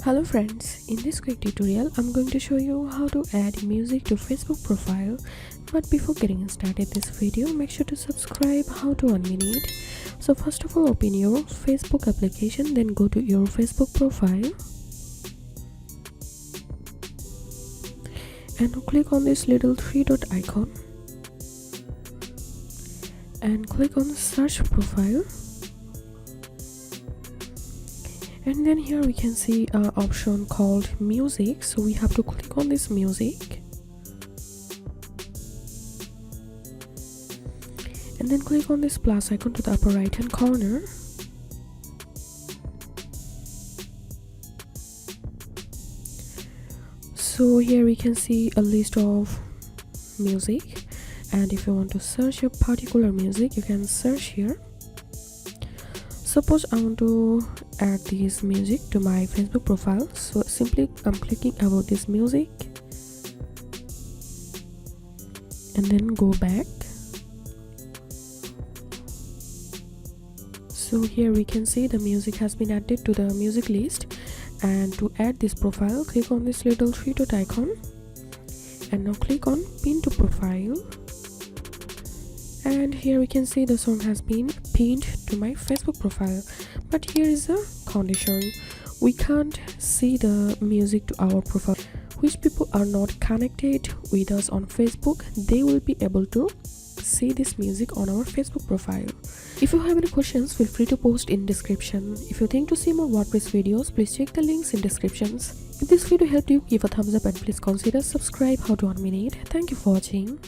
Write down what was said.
Hello friends, in this quick tutorial I'm going to show you how to add music to Facebook profile. But before getting started this video, make sure to subscribe. How to unmute it. So first of all, open your Facebook application, then go to your Facebook profile and click on this little three dot icon and click on search profile. And then here we can see an option called music, so we have to click on this music and then click on this plus icon to the upper right hand corner. So here we can see a list of music, and if you want to search a particular music, you can search here. Suppose I want to add this music to my Facebook profile, so simply I'm clicking about this music and then go back. So here we can see the music has been added to the music list, and to add this profile, click on this little three dot icon and now click on pin to profile. And here we can see the song has been pinned to my Facebook profile. But here is a condition: we can't see the music to our profile. Which people are not connected with us on Facebook, they will be able to see this music on our Facebook profile. If you have any questions, feel free to post in description. If you think to see more WordPress videos, please check the links in descriptions. If this video helped you, give a thumbs up and please consider subscribe. How to unmute it. Thank you for watching.